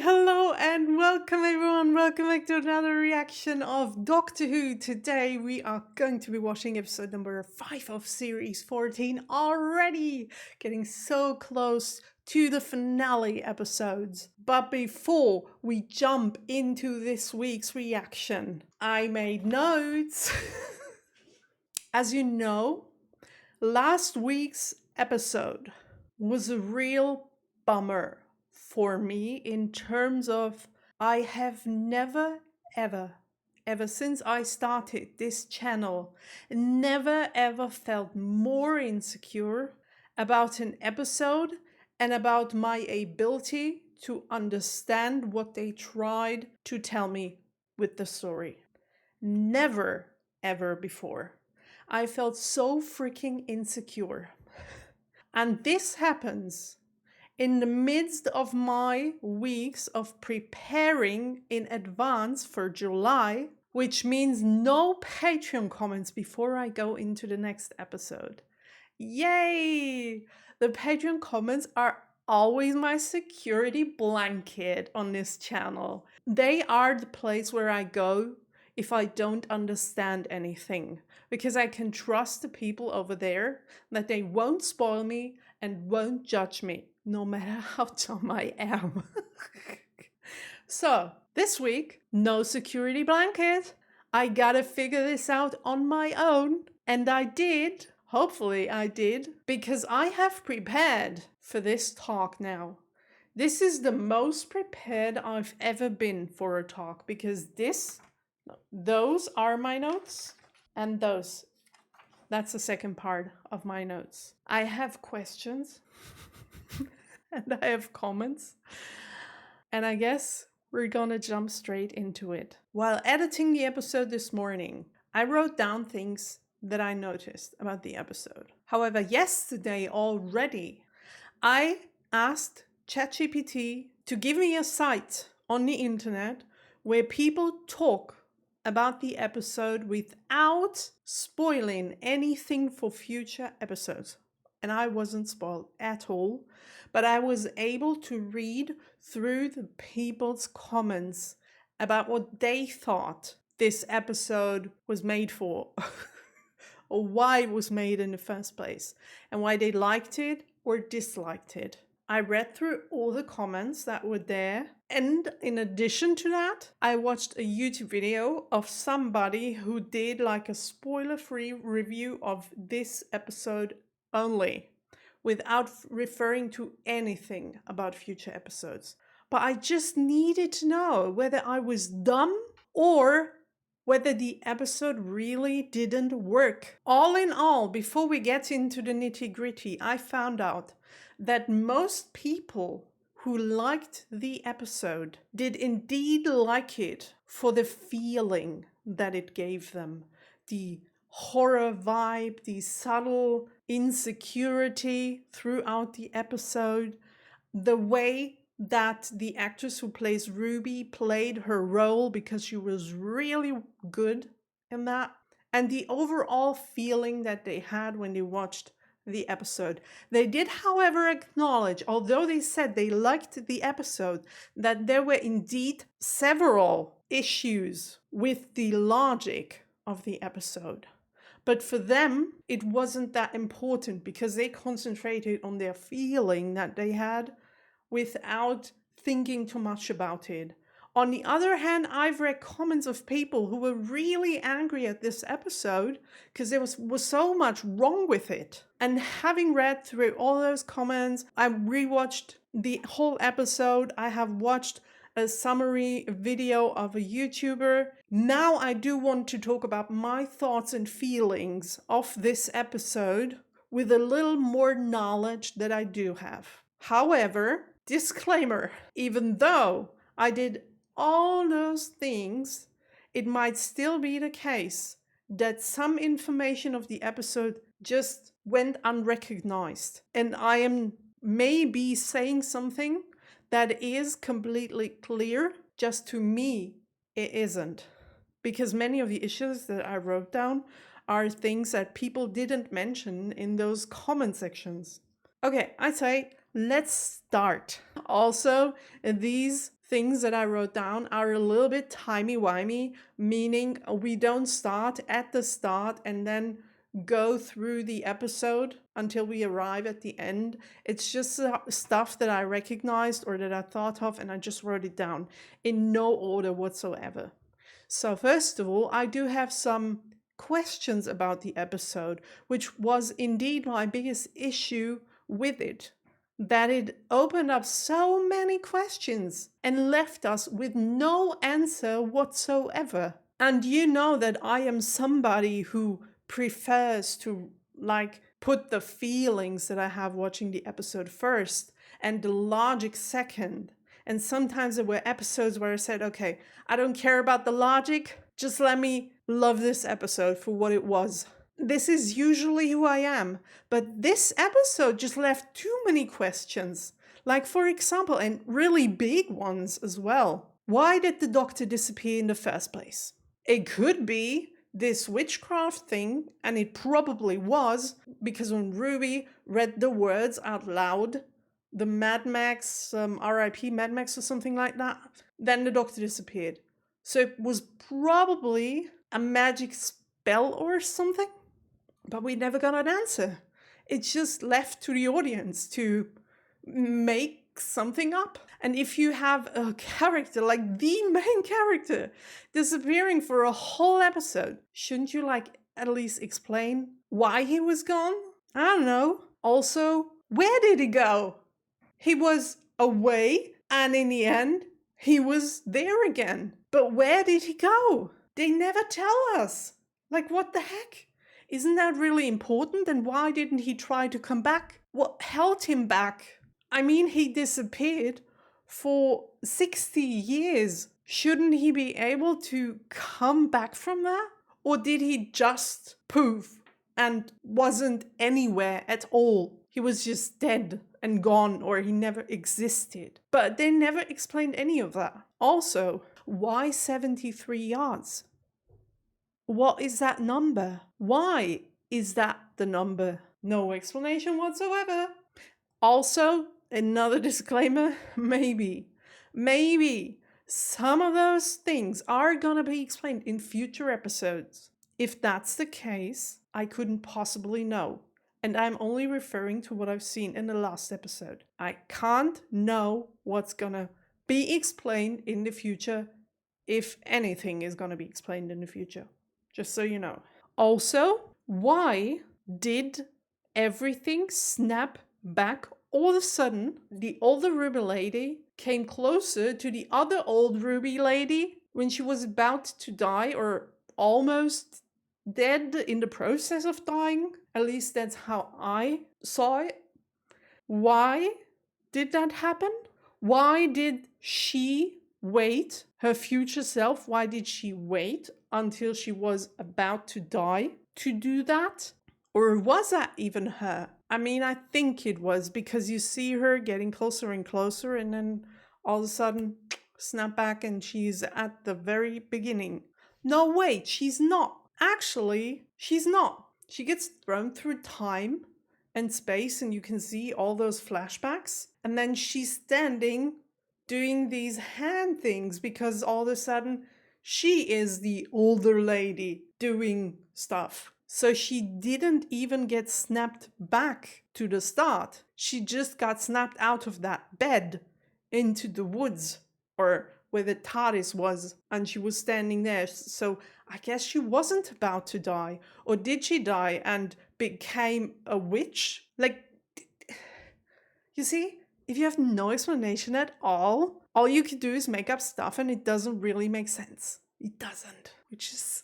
Hello and welcome everyone. Welcome back to another reaction of Doctor Who. Today we are going to be watching episode number 5 of series 14 already. Getting so close to the finale episodes. But before we jump into this week's reaction, I made notes. As you know, last week's episode was a real bummer for me in terms of I have never ever since I started this channel never ever felt more insecure about an episode and about my ability to understand what they tried to tell me with the story. Never ever before. I felt so freaking insecure. And this happens in the midst of my weeks of preparing in advance for July, which means no Patreon comments before I go into the next episode. Yay! The Patreon comments are always my security blanket on this channel. They are the place where I go if I don't understand anything, because I can trust the people over there that they won't spoil me and won't judge me, no matter how dumb I am. So, this week, no security blanket. I gotta figure this out on my own, and I did. Hopefully I did, because I have prepared for this talk now. This is the most prepared I've ever been for a talk, because those are my notes, and that's the second part of my notes. I have questions, and I have comments, and I guess we're gonna jump straight into it. While editing the episode this morning, I wrote down things that I noticed about the episode. However, yesterday already, I asked ChatGPT to give me a site on the internet where people talk about the episode without spoiling anything for future episodes. And I wasn't spoiled at all, but I was able to read through the people's comments about what they thought this episode was made for, or why it was made in the first place, and why they liked it or disliked it. I read through all the comments that were there, and in addition to that, I watched a YouTube video of somebody who did like a spoiler-free review of this episode only, without referring to anything about future episodes. But I just needed to know whether I was dumb or whether the episode really didn't work. All in all, before we get into the nitty-gritty, I found out that most people who liked the episode did indeed like it for the feeling that it gave them. The horror vibe, the subtle insecurity throughout the episode, the way that the actress who plays Ruby played her role because she was really good in that, and the overall feeling that they had when they watched the episode. They did, however, acknowledge, although they said they liked the episode, that there were indeed several issues with the logic of the episode. But for them, it wasn't that important because they concentrated on their feeling that they had without thinking too much about it. On the other hand, I've read comments of people who were really angry at this episode because there was so much wrong with it. And having read through all those comments, I rewatched the whole episode. I have watched a summary video of a YouTuber. Now I do want to talk about my thoughts and feelings of this episode with a little more knowledge that I do have. However, disclaimer, even though I did all those things, it might still be the case that some information of the episode just went unrecognized. And I am maybe saying something that is completely clear, just to me it isn't. Because many of the issues that I wrote down are things that people didn't mention in those comment sections. Okay, I say let's start. Also, these things that I wrote down are a little bit timey-wimey, meaning we don't start at the start and then go through the episode until we arrive at the end. It's just stuff that I recognized or that I thought of, and I just wrote it down in no order whatsoever. So first of all, I do have some questions about the episode, which was indeed my biggest issue with it. That it opened up so many questions and left us with no answer whatsoever. And you know that I am somebody who prefers to put the feelings that I have watching the episode first and the logic second. And sometimes there were episodes where I said, okay, I don't care about the logic, just let me love this episode for what it was. This is usually who I am, but this episode just left too many questions. Like, for example, and really big ones as well. Why did the Doctor disappear in the first place? It could be this witchcraft thing, and it probably was, because when Ruby read the words out loud, the Mad Max, RIP Mad Max or something like that, then the Doctor disappeared. So it was probably a magic spell or something, but we never got an answer. It's just left to the audience to make something up. And if you have a character, like the main character, disappearing for a whole episode, shouldn't you at least explain why he was gone? I don't know. Also, where did he go? He was away, and in the end, he was there again. But where did he go? They never tell us. What the heck? Isn't that really important? And why didn't he try to come back? What held him back? I mean, he disappeared for 60 years. Shouldn't he be able to come back from that? Or did he just poof and wasn't anywhere at all? He was just dead and gone, or he never existed. But they never explained any of that. Also, why 73 yards? What is that number? Why is that the number? No explanation whatsoever. Also, another disclaimer, maybe some of those things are gonna be explained in future episodes. If that's the case, I couldn't possibly know. And I'm only referring to what I've seen in the last episode. I can't know what's gonna be explained in the future, if anything is gonna be explained in the future. Just so you know. Also, why did everything snap back all of a sudden? The older Ruby lady came closer to the other old Ruby lady when she was about to die, or almost dead, in the process of dying. At least that's how I saw it. Why did that happen? Why did she wait, her future self, why did she wait until she was about to die to do that? Or was that even her? I mean, I think it was, because you see her getting closer and closer, and then all of a sudden, snap back, and she's at the very beginning. No, wait, she's not. Actually, she's not. She gets thrown through time and space, and you can see all those flashbacks. And then she's standing doing these hand things, because all of a sudden she is the older lady doing stuff. So she didn't even get snapped back to the start. She just got snapped out of that bed into the woods, or where the TARDIS was, and she was standing there. So I guess she wasn't about to die. Or did she die and became a witch? You see? If you have no explanation at all you can do is make up stuff, and it doesn't really make sense. It doesn't, which is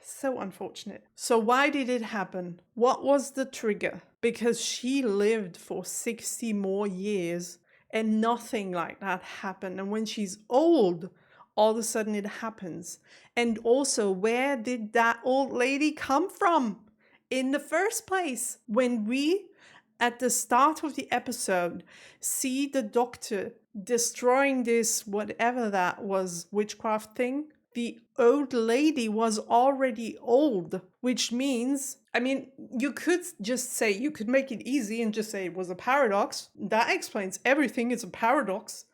so unfortunate. So why did it happen? What was the trigger? Because she lived for 60 more years and nothing like that happened. And when she's old, all of a sudden it happens. And also, where did that old lady come from in the first place? When we, at the start of the episode, see the Doctor destroying this, whatever that was, witchcraft thing, the old lady was already old, which means, I mean, you could just say, you could make it easy and just say it was a paradox. That explains everything, it's a paradox.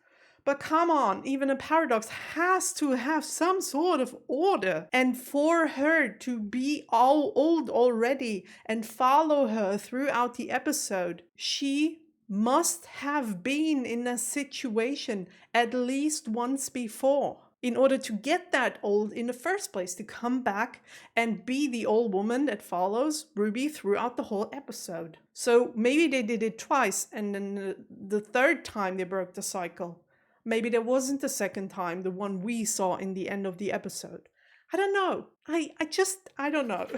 But come on, even a paradox has to have some sort of order. And for her to be all old already and follow her throughout the episode, she must have been in a situation at least once before in order to get that old in the first place, to come back and be the old woman that follows Ruby throughout the whole episode. So maybe they did it twice, and then the third time they broke the cycle. Maybe there wasn't the second time, the one we saw in the end of the episode. I don't know. I don't know.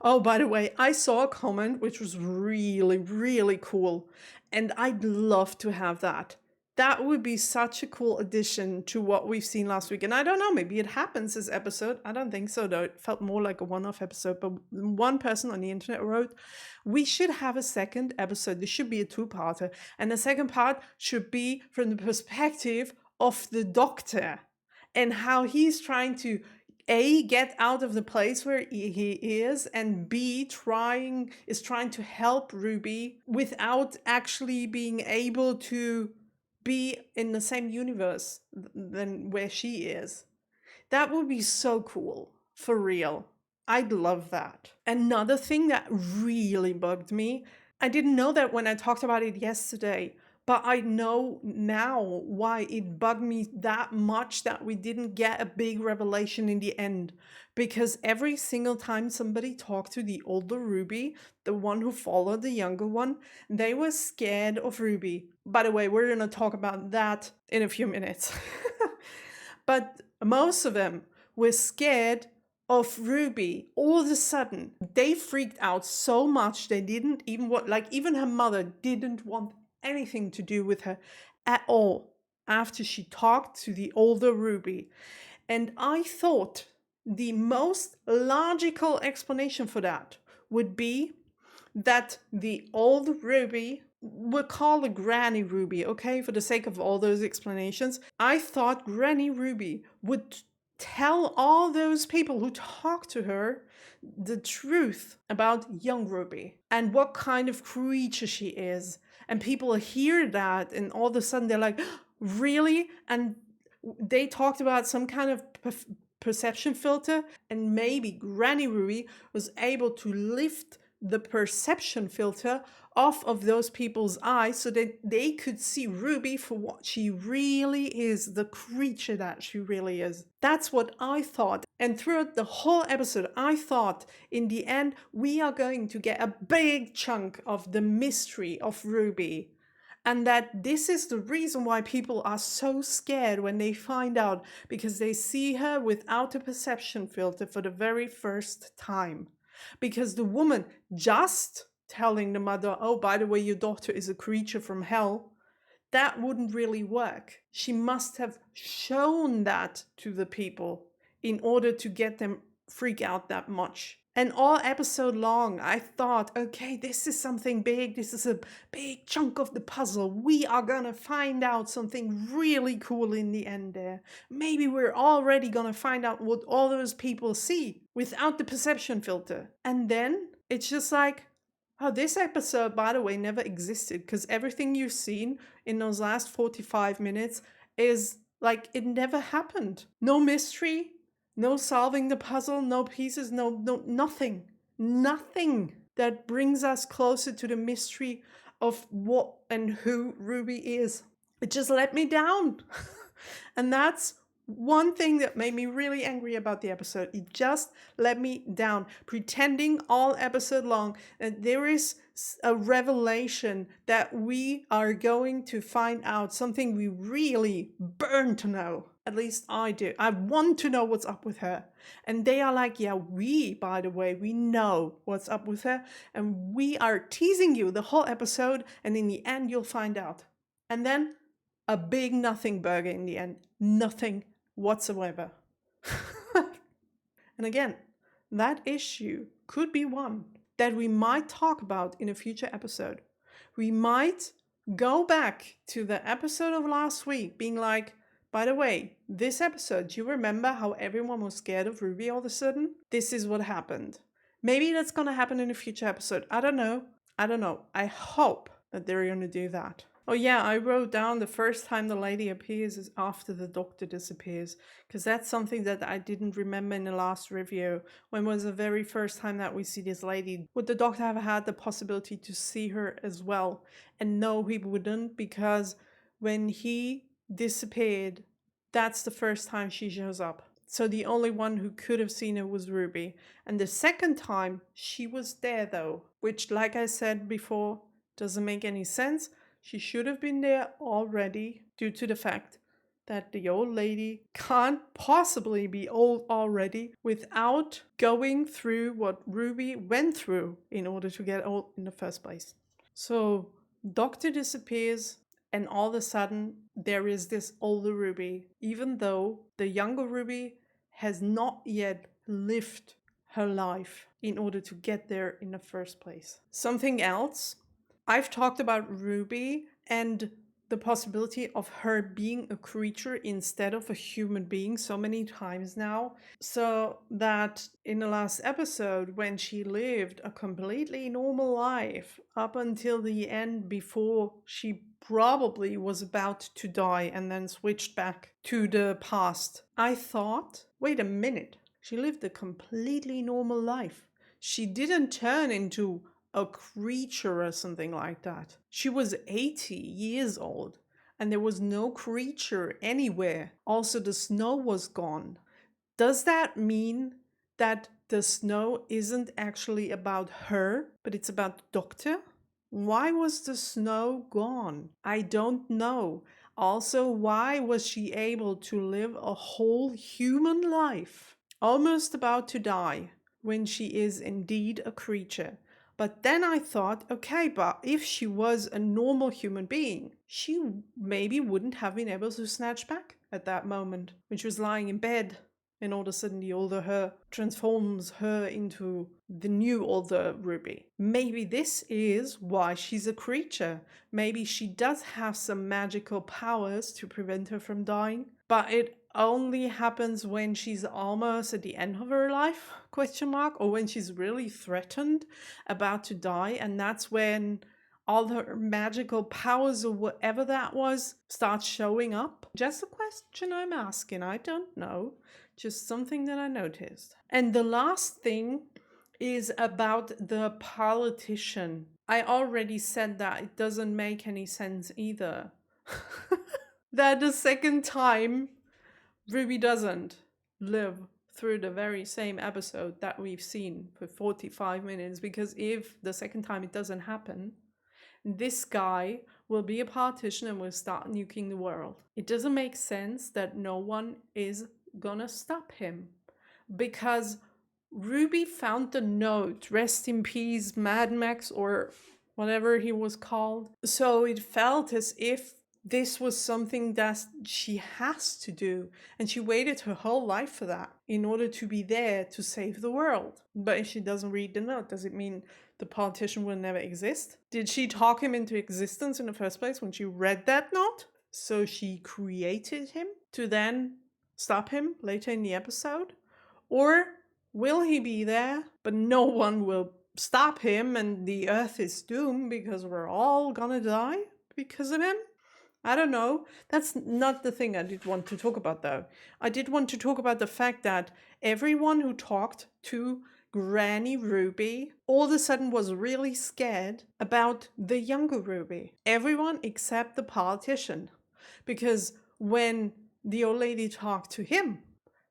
Oh, by the way, I saw a comment which was really, really cool, and I'd love to have that. That would be such a cool addition to what we've seen last week. And I don't know, maybe it happens this episode. I don't think so, though. It felt more like a one-off episode. But one person on the internet wrote, we should have a second episode. This should be a two-parter. And the second part should be from the perspective of the Doctor and how he's trying to A, get out of the place where he is, and B, trying to help Ruby without actually being able to be in the same universe than where she is. That would be so cool, for real. I'd love that. Another thing that really bugged me, I didn't know that when I talked about it yesterday, but I know now why it bugged me that much that we didn't get a big revelation in the end. Because every single time somebody talked to the older Ruby, the one who followed the younger one, they were scared of Ruby. By the way, we're going to talk about that in a few minutes. But most of them were scared of Ruby. All of a sudden, they freaked out so much they didn't even want, like even her mother didn't want anything to do with her at all after she talked to the older Ruby. And I thought the most logical explanation for that would be that the old Ruby, we'll call her Granny Ruby, okay, for the sake of all those explanations. I thought Granny Ruby would tell all those people who talk to her the truth about young Ruby and what kind of creature she is. And people hear that, and all of a sudden they're like, really? And they talked about some kind of perception filter, and maybe Granny Ruby was able to lift the perception filter off of those people's eyes so that they could see Ruby for what she really is, the creature that she really is. That's what I thought. And throughout the whole episode, I thought in the end, we are going to get a big chunk of the mystery of Ruby. And that this is the reason why people are so scared when they find out, because they see her without a perception filter for the very first time. Because the woman just telling the mother, oh, by the way, your daughter is a creature from hell, that wouldn't really work. She must have shown that to the people in order to get them freak out that much. And all episode long, I thought, okay, this is something big. This is a big chunk of the puzzle. We are going to find out something really cool in the end there. Maybe we're already going to find out what all those people see without the perception filter. And then it's just like, oh, this episode, by the way, never existed, because everything you've seen in those last 45 minutes is like it never happened. No mystery. No solving the puzzle, no pieces, no nothing. Nothing that brings us closer to the mystery of what and who Ruby is. It just let me down. And that's one thing that made me really angry about the episode. It just let me down. Pretending all episode long that there is a revelation that we are going to find out, something we really burn to know. At least I do. I want to know what's up with her. And they are like, yeah, by the way, we know what's up with her. And we are teasing you the whole episode. And in the end, you'll find out. And then a big nothing burger in the end. Nothing whatsoever. And again, that issue could be one that we might talk about in a future episode. We might go back to the episode of last week being like, by the way, this episode, do you remember how everyone was scared of Ruby all of a sudden? This is what happened. Maybe that's going to happen in a future episode. I don't know. I hope that they're going to do that. Oh yeah, I wrote down the first time the lady appears is after the doctor disappears, because that's something that I didn't remember in the last review. When was the very first time that we see this lady? Would the doctor have had the possibility to see her as well? And no, he wouldn't, because when he disappeared, that's the first time she shows up. So the only one who could have seen her was Ruby. And the second time, she was there though, which, like I said before, doesn't make any sense. She should have been there already due to the fact that the old lady can't possibly be old already without going through what Ruby went through in order to get old in the first place. So, Doctor disappears, and all of a sudden, there is this older Ruby, even though the younger Ruby has not yet lived her life in order to get there in the first place. Something else, I've talked about Ruby and the possibility of her being a creature instead of a human being so many times now, so that in the last episode, when she lived a completely normal life up until the end, before she probably was about to die and then switched back to the past, I thought, wait a minute, she lived a completely normal life. She didn't turn into a creature or something like that. She was 80 years old and there was no creature anywhere. Also, the snow was gone. Does that mean that the snow isn't actually about her, but it's about the doctor? Why was the snow gone? I don't know. Also, why was she able to live a whole human life, almost about to die, when she is indeed a creature? But then I thought, okay, but if she was a normal human being, she maybe wouldn't have been able to snatch back at that moment when she was lying in bed. And all of a sudden, the older her transforms her into the new older Ruby. Maybe this is why she's a creature. Maybe she does have some magical powers to prevent her from dying, but it only happens when she's almost at the end of her life, question mark, or when she's really threatened, about to die, and that's when all her magical powers or whatever that was start showing up. Just a question I'm asking, I don't know. Just something that I noticed. And the last thing is about the politician. I already said that it doesn't make any sense either. That the second time Ruby doesn't live through the very same episode that we've seen for 45 minutes, because if the second time it doesn't happen, this guy will be a politician and will start nuking the world. It doesn't make sense that no one is gonna stop him, because Ruby found the note, rest in peace Mad Max, or whatever he was called. So it felt as if this was something that she has to do, and she waited her whole life for that in order to be there to save the world. But if she doesn't read the note, does it mean the politician will never exist? Did she talk him into existence in the first place when she read that note? So she created him to then stop him later in the episode? Or will he be there, but no one will stop him and the earth is doomed because we're all gonna die because of him? I don't know. That's not the thing I did want to talk about, though. I did want to talk about the fact that everyone who talked to Granny Ruby all of a sudden was really scared about the younger Ruby. Everyone except the politician. Because when the old lady talked to him,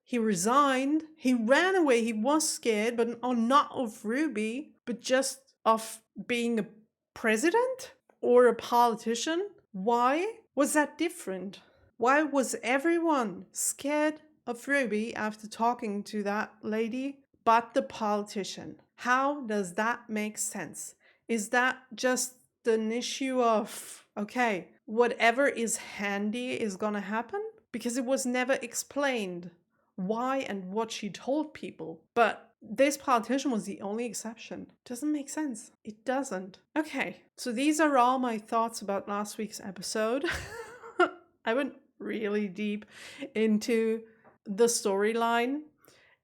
he resigned, he ran away, he was scared, but not of Ruby, but just of being a president or a politician. Why was that different? Why was everyone scared of Ruby after talking to that lady but the politician? How does that make sense? Is that just an issue of, okay, whatever is handy is gonna happen? Because it was never explained why and what she told people. But this politician was the only exception. Doesn't make sense. It doesn't. Okay, so these are all my thoughts about last week's episode. I went really deep into the storyline,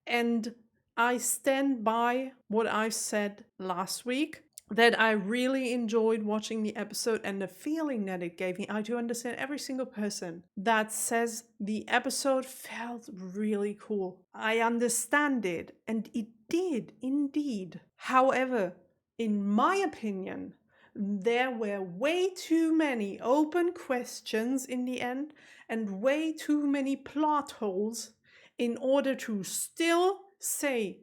and I stand by what I said last week, that I really enjoyed watching the episode and the feeling that it gave me. I do understand every single person that says the episode felt really cool. I understand it, and it did indeed. However, in my opinion, there were way too many open questions in the end and way too many plot holes in order to still say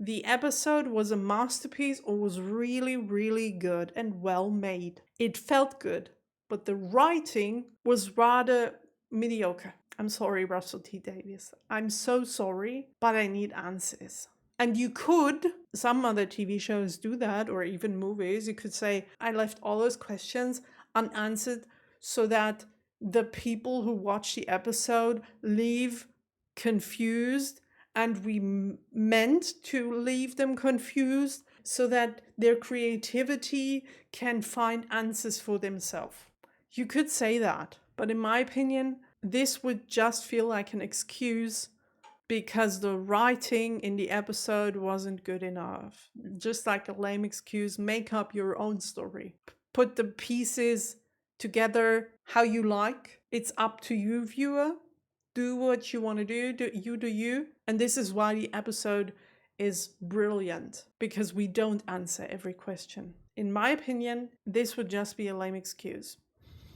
the episode was a masterpiece or was really, really good and well made. It felt good, but the writing was rather mediocre. I'm sorry, Russell T Davies. I'm so sorry, but I need answers. And you could, some other TV shows do that, or even movies, you could say, I left all those questions unanswered so that the people who watch the episode leave confused, and we meant to leave them confused so that their creativity can find answers for themselves. You could say that, but in my opinion, this would just feel like an excuse because the writing in the episode wasn't good enough. Just like a lame excuse, make up your own story. Put the pieces together how you like. It's up to you, viewer. Do what you want to do. Do you. And this is why the episode is brilliant, because we don't answer every question. In my opinion, this would just be a lame excuse,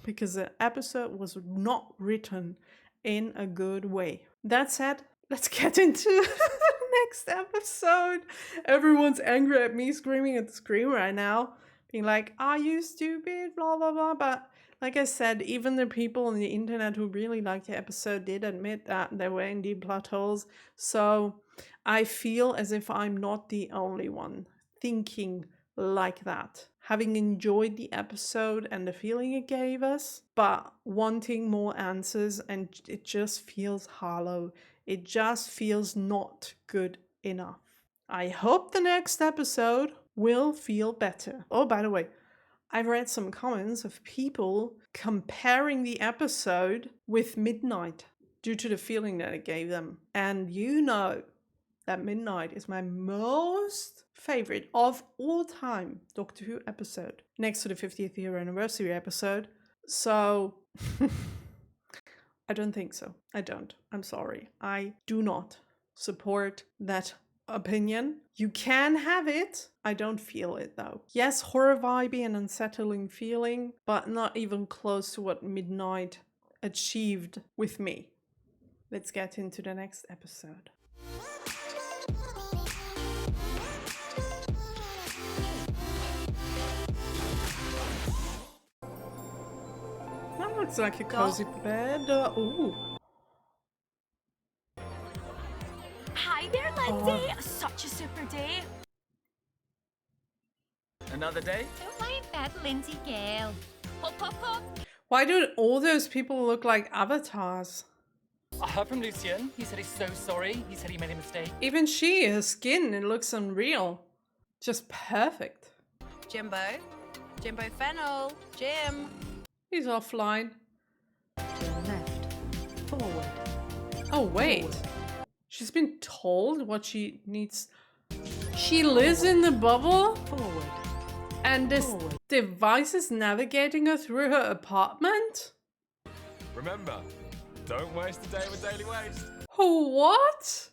because the episode was not written in a good way. That said, let's get into the next episode. Everyone's angry at me, screaming at the screen right now, being like, are you stupid, blah, blah, blah. But like I said, even the people on the internet who really liked the episode did admit that there were indeed plot holes. So I feel as if I'm not the only one thinking like that. Having enjoyed the episode and the feeling it gave us, but wanting more answers, and it just feels hollow. It just feels not good enough. I hope the next episode will feel better. Oh, by the way, I've read some comments of people comparing the episode with Midnight due to the feeling that it gave them. And you know that Midnight is my most favorite of all time Doctor Who episode, next to the 50th year anniversary episode. So I don't think so. I don't. I'm sorry. I do not support that opinion. You can have it. I don't feel it though. Yes, horror vibey and unsettling feeling, but not even close to what Midnight achieved with me. Let's get into the next episode. That looks like a cozy bed. Ooh. Hi there, Lindsay. Such a super day. Another day? Don't mind that, Lindsay girl. Hop, hop, hop. Why do all those people look like avatars? I heard from Lucien. He said he's so sorry. He said he made a mistake. Even she, her skin, it looks unreal. Just perfect. Jimbo Fennel. Jim. He's offline. Left. Forward. Oh, wait. She's been told what she needs. She lives in the bubble? Forward. And this device is navigating her through her apartment? Remember, don't waste a day with daily waste. What?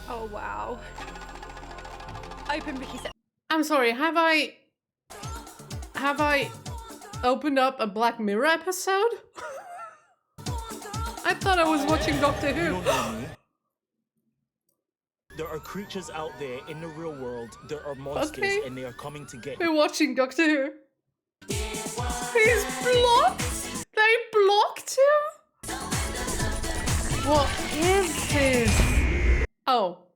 Oh, wow. Open because... I'm sorry, have I opened up a Black Mirror episode? I thought I was watching Doctor Who. You don't know me. There are creatures out there in the real world. There are monsters, Okay. and they are coming to get you. We're watching Doctor Who. He's blocked? They blocked him? What is this? Oh.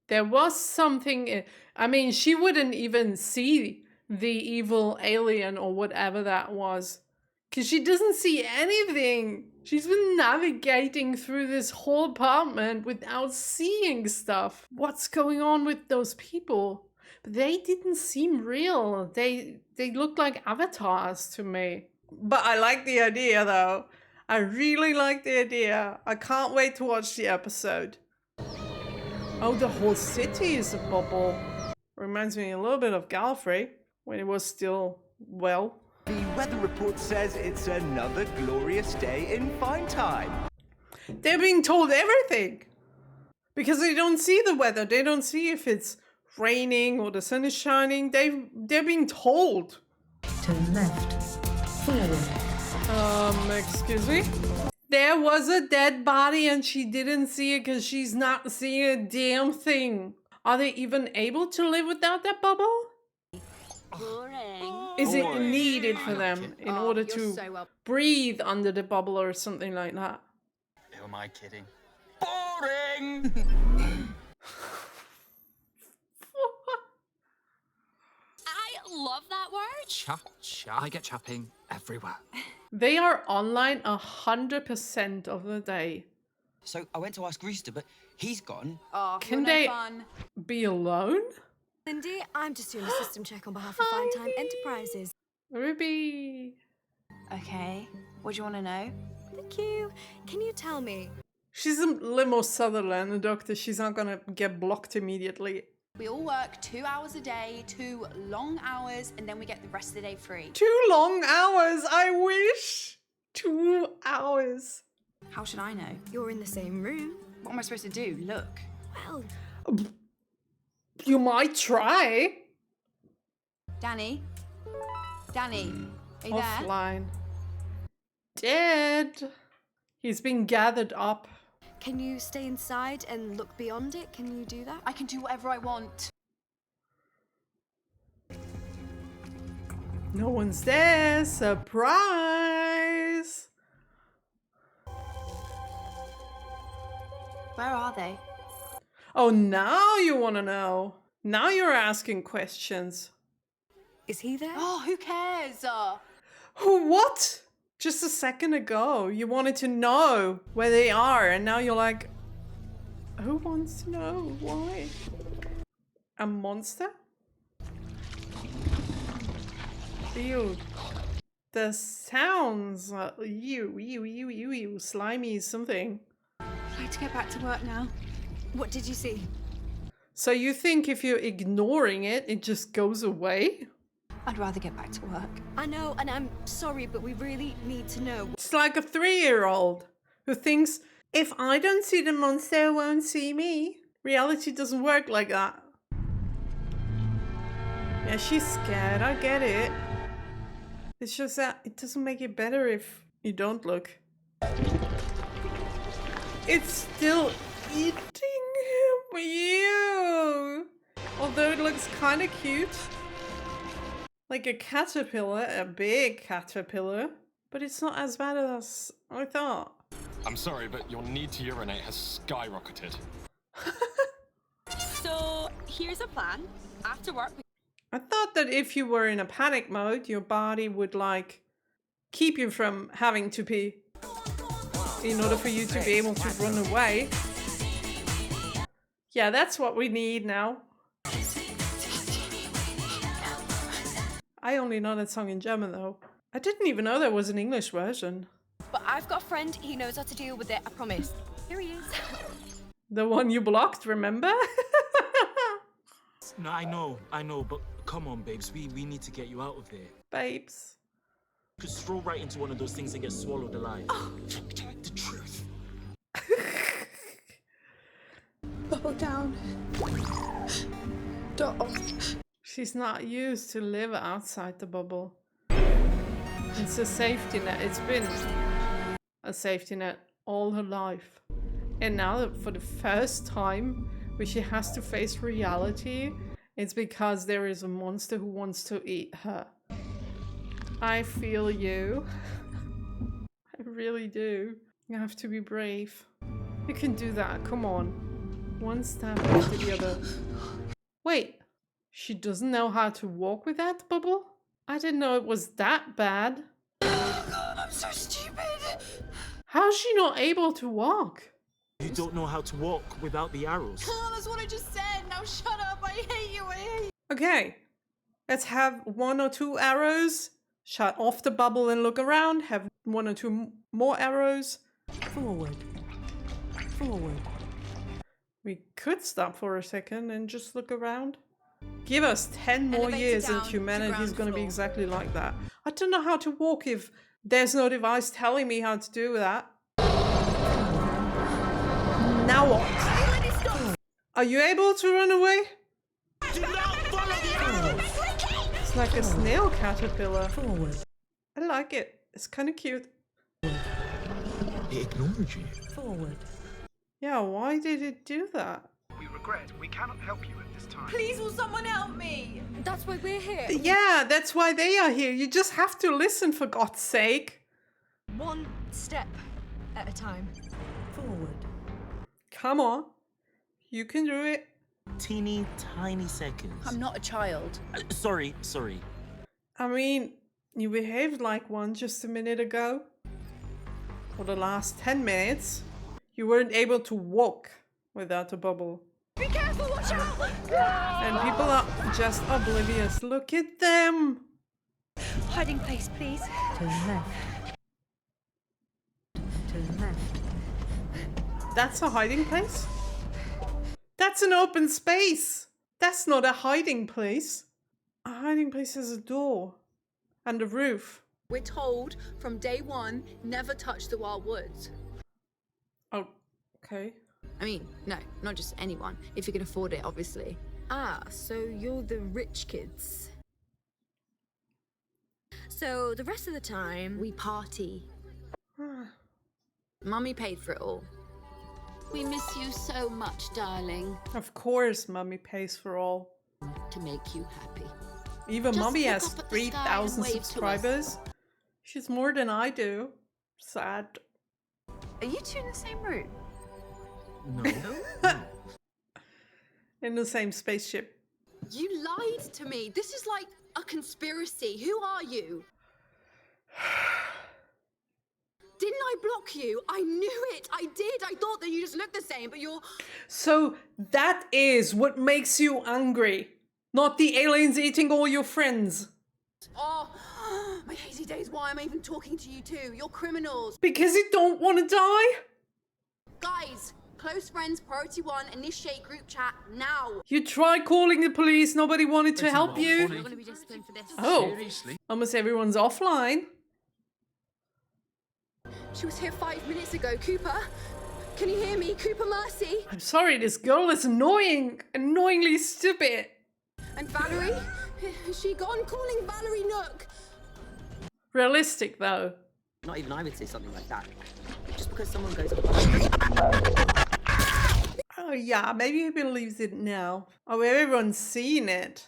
There was something... I mean, she wouldn't even see the evil alien or whatever that was. Because she doesn't see anything. She's been navigating through this whole apartment without seeing stuff. What's going on with those people? But they didn't seem real. They looked like avatars to me. But I like the idea though. I really like the idea. I can't wait to watch the episode. Oh, the whole city is a bubble. Reminds me a little bit of Gallifrey when it was still well. The weather report says it's another glorious day in fine time. They're being told everything because they don't see the weather. They don't see if it's raining or the sun is shining. They're being told. Turn left. Forward. Excuse me? There was a dead body and she didn't see it because she's not seeing a damn thing. Are they even able to live without that bubble? Boring. Is it needed for them in order you're to so well- breathe under the bubble or something like that? Who am I kidding? Boring! I love that word. Chap. I get chapping everywhere. They are online 100% of the day. So I went to ask Rooster, but he's gone. Oh, Can you're they- no fun. Be alone? Lindy, I'm just doing a system check on behalf of Fine Time Enterprises. Ruby. Okay, what do you want to know? Thank you. Can you tell me? She's a limo Sutherland, the doctor. She's not gonna get blocked immediately. We all work 2 hours a day, 2 long hours, and then we get the rest of the day free. 2 long hours, I wish. 2 hours. How should I know? You're in the same room. What am I supposed to do? Look. Well, You might try. Danny? Danny, are you there? Offline. Dead. He's been gathered up. can you stay inside and look beyond it? Can you do that? I can do whatever I want. No one's there. Surprise. Where are they? Oh, now you want to know. Now you're asking questions. Is he there? Oh, who cares? Who? What? Just a second ago, you wanted to know where they are, and now you're like, who wants to know? Why? A monster? Ew. The sounds. You, slimy something. I'd like to get back to work now. What did you see? So you think if you're ignoring it, it just goes away? I'd rather get back to work. I know, and I'm sorry, but we really need to know. It's like a 3-year-old who thinks, if I don't see the monster, it won't see me. Reality doesn't work like that. Yeah, she's scared, I get it. It's just that it doesn't make it better if you don't look. It's still eating him. Ew. Although it looks kind of cute. Like a caterpillar, a big caterpillar. But it's not as bad as I thought. I'm sorry, but your need to urinate has skyrocketed. So here's a plan. After work, I thought that if you were in a panic mode, your body would like keep you from having to pee in order for you to be able to run away. Yeah, that's what we need now. I only know that song in German though. I didn't even know there was an English version. But I've got a friend, he knows how to deal with it, I promise. Here he is. The one you blocked, remember? No, I know, but come on, babes. We need to get you out of there. Babes. Just stroll right into one of those things and get swallowed alive. The truth. Bubble down. She's not used to live outside the bubble. It's a safety net. It's been a safety net all her life. And now that for the first time, when she has to face reality, it's because there is a monster who wants to eat her. I feel you. I really do. You have to be brave. You can do that. Come on. One step after the other. Wait. She doesn't know how to walk without the bubble? I didn't know it was that bad. I'm so stupid. How's she not able to walk? You don't know how to walk without the arrows. That's what I just said. Now shut up. I hate you. I hate you. Okay. Let's have 1 or 2 arrows. Shut off the bubble and look around. Have 1 or 2 more arrows. Forward. Forward. We could stop for a second and just look around. Give us 10 more Elevator years and down to humanity is ground going to be floor. exactly like that. I don't know how to walk if there's no device telling me how to do that. Now what? Are you able to run away? Do not follow the arrows! It's like a snail caterpillar. Forward. I like it. It's kind of cute. It ignored you. Forward. Yeah, why did it do that? We regret we cannot help you at this time. Please, will someone help me? That's why we're here. Yeah, that's why they are here. You just have to listen, for God's sake. One step at a time. Forward. Come on. You can do it. Teeny tiny seconds. I'm not a child. Sorry. I mean, you behaved like one just a minute ago. For the last 10 minutes, you weren't able to walk without a bubble. Be careful, watch out! And people are just oblivious. Look at them. Hiding place, please. Turn left. Turn left. That's a hiding place? That's an open space. That's not a hiding place. A hiding place is a door and a roof. We're told from day one, never touch the wild woods. Oh, okay. I mean, no, not just anyone. If you can afford it, obviously. Ah, so you're the rich kids. So the rest of the time, We party. Mummy paid for it all. We miss you so much, darling. Of course, Mummy pays for all. To make you happy. Even Just Mummy look has up at the sky and 3,000 wave to us. subscribers. She's more than I do. Sad. Are you two in the same room? No. In the same spaceship. You lied to me. This is like a conspiracy. Who are you? Didn't I block you? I knew it. I did. I thought that you just looked the same, but you're... So that is what makes you angry. Not the aliens eating all your friends. Oh, my hazy days. Why am I even talking to you two? You're criminals. Because you don't want to die? Guys, close friends, priority one, initiate group chat now. You tried calling the police, nobody wanted to help you. You're going to be disciplined for this. Oh, almost everyone's offline. She was here 5 minutes ago. Cooper, can you hear me? Cooper Mercy. I'm sorry, this girl is annoying. Annoyingly stupid. And Valerie? Is she gone? Calling Valerie Nook. Realistic, though. Not even I would say something like that. Just because someone goes... Oh, yeah, maybe he believes it now. Oh, everyone's seen it.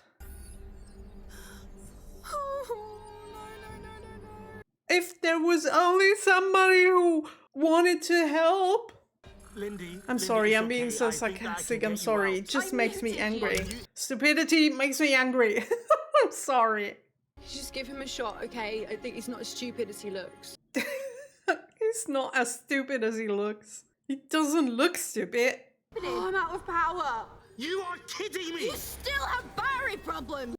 If there was only somebody who wanted to help. Lindy. I'm sorry, I'm being so sarcastic. I'm sorry. It just makes me angry. Stupidity makes me angry. I'm sorry. Just give him a shot, okay? I think he's not as stupid as he looks. He's not as stupid as he looks. He doesn't look stupid. Oh, I'm out of power. You are kidding me! You still have battery problems.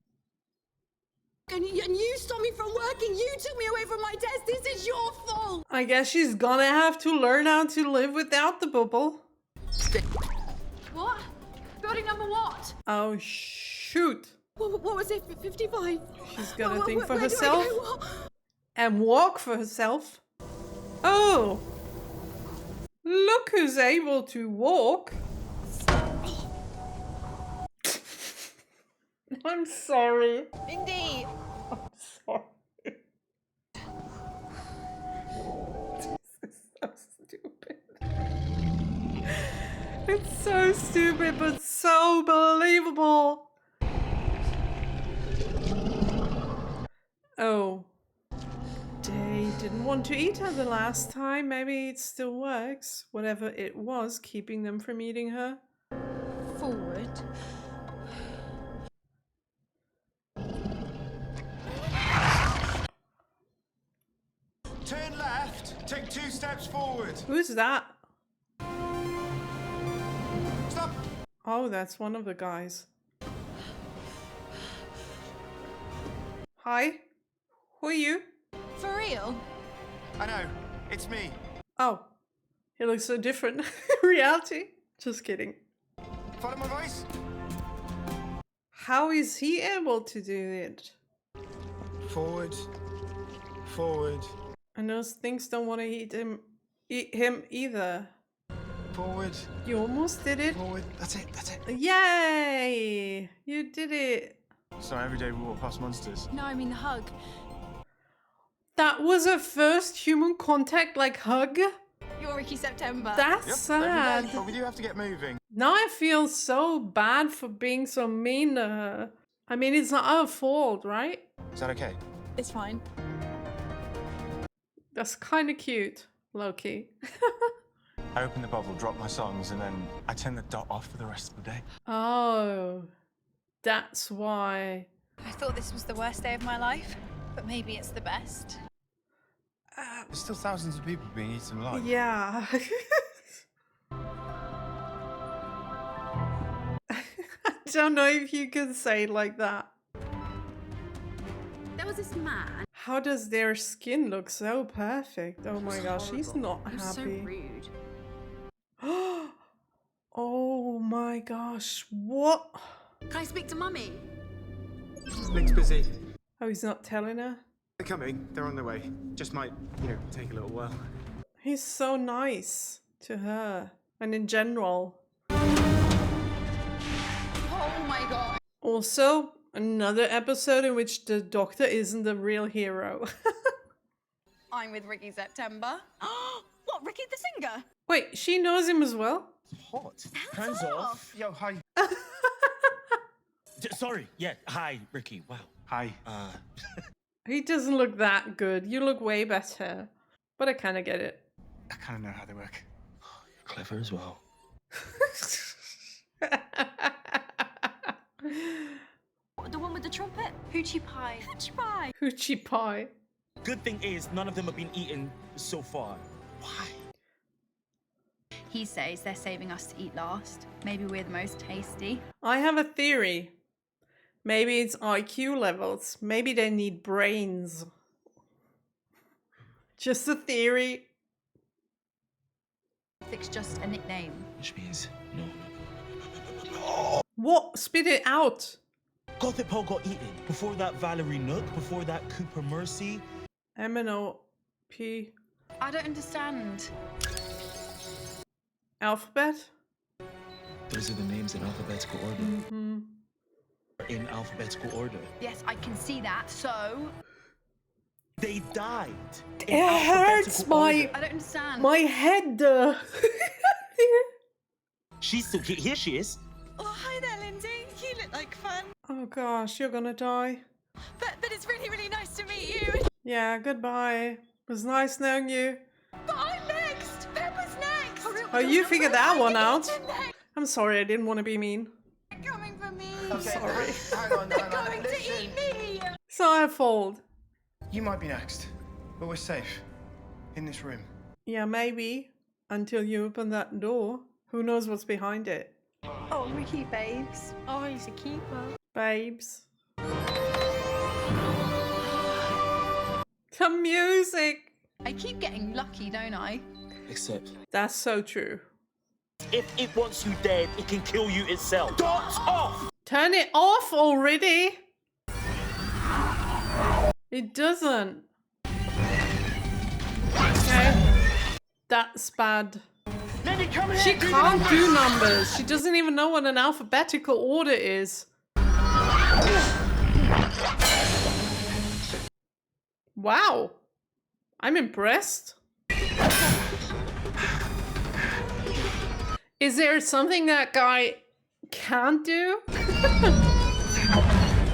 And you stopped me from working. You took me away from my desk. This is your fault. I guess she's gonna have to learn how to live without the bubble. What? Building number what? Oh, shoot. What was it? 55? She's gonna think for where do I herself go? and walk for herself. Oh, look who's able to walk. I'm sorry. Mindy. I'm sorry. This is so stupid. It's so stupid, but so believable. Oh. They didn't want to eat her the last time. Maybe it still works. Whatever it was keeping them from eating her. Forward. Turn left, take 2 steps forward. Who's that? Stop! Oh, that's one of the guys. Hi. Who are you? For real? I know, it's me. Oh. He looks so different in reality. Just kidding. Follow my voice? How is he able to do it? Forward. Forward. And those things don't want to eat him either. Forward. You almost did it. Forward. That's it. That's it. Yay! You did it. So every day we walk past monsters. No, I mean the hug. That was a first human contact, like hug. You're Ricky September. That's Every sad. day, but we do have to get moving. Now I feel so bad for being so mean to her. I mean, it's not our fault, right? Is that okay? It's fine. That's kind of cute, Loki. I open the bubble, drop my songs, and then I turn the dot off for the rest of the day. Oh, that's why. I thought this was the worst day of my life, but maybe it's the best. There's still thousands of people being eaten alive. Yeah. I don't know if you can say it like that. There was this man. How does their skin look so perfect? Oh my gosh, she's not He was so happy. rude. Oh my gosh, what? Can I speak to Mummy? Link's busy. Oh, he's not telling her? They're coming. They're on their way. Just might, take a little while. He's so nice to her and in general. Oh my god. Also, another episode in which the Doctor isn't the real hero. I'm with Ricky September. What, Ricky the singer? Wait, she knows him as well? Hot. Hands off. Yo, hi. Sorry. Yeah. Hi, Ricky. Wow. Hi. He doesn't look that good. You look way better. But I kind of get it. I kind of know how they work. You're clever as well. The one with the trumpet? Hoochie pie. Hoochie pie. Hoochie pie. Good thing is, none of them have been eaten so far. Why? He says they're saving us to eat last. Maybe we're the most tasty. I have a theory. Maybe it's IQ levels. Maybe they need brains. Just a theory. It's just a nickname. Which means no. What? Spit it out. Gothic Paul got eaten. Before that, Valerie Nook. Before that, Cooper Mercy. M-N-O-P. I don't understand. Alphabet? Those are the names in alphabetical order. Mm-hmm. In alphabetical order. Yes, I can see that. So They died. It hurts my I don't understand. head. She's still here. She is. Oh, hi there, Lindsay. You look like fun. Oh gosh, you're gonna die. But it's really, really nice to meet you. Yeah, goodbye. It was nice knowing you. But I'm next. Pepper's next. Oh, you figured that one out. Next. I'm sorry, I didn't want to be mean. They're coming for me. I'm sorry. Hang on, They're going to eat me. It's not our fault. You might be next, but we're safe. In this room. Yeah, maybe. Until you open that door. Who knows what's behind it? Oh, Ricky babes. Oh, he's a keeper. Babes. The music! I keep getting lucky, don't I? Except, That's so true. if it wants you dead, it can kill you itself. Dot off! Turn it off already! It doesn't. Okay. That's bad. Lady, come here! She can't do numbers. She doesn't even know what an alphabetical order is. Wow. I'm impressed. Is there something that guy can't do?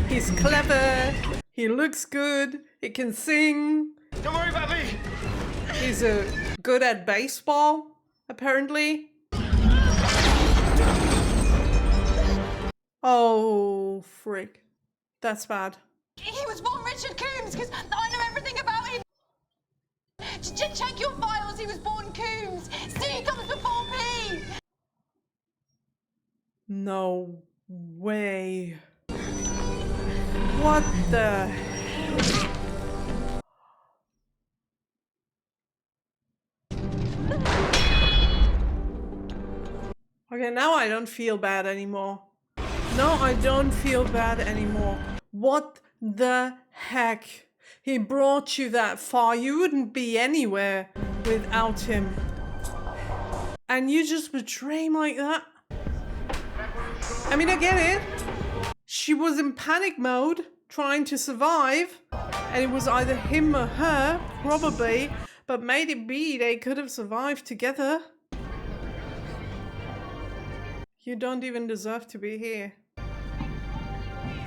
He's clever. He looks good. He can sing. Don't worry about me! He's good at baseball, apparently. Oh, frick. That's bad. He was born Richard Coombs because I know everything about him. Check your files. He was born Coombs. C comes before P. No way. What the hell? Okay, now I don't feel bad anymore. No, I don't feel bad anymore. What the heck? He brought you that far. You wouldn't be anywhere without him. And you just betray him like that? I mean, I get it. She was in panic mode, trying to survive. And it was either him or her, probably. But maybe they could have survived together. You don't even deserve to be here.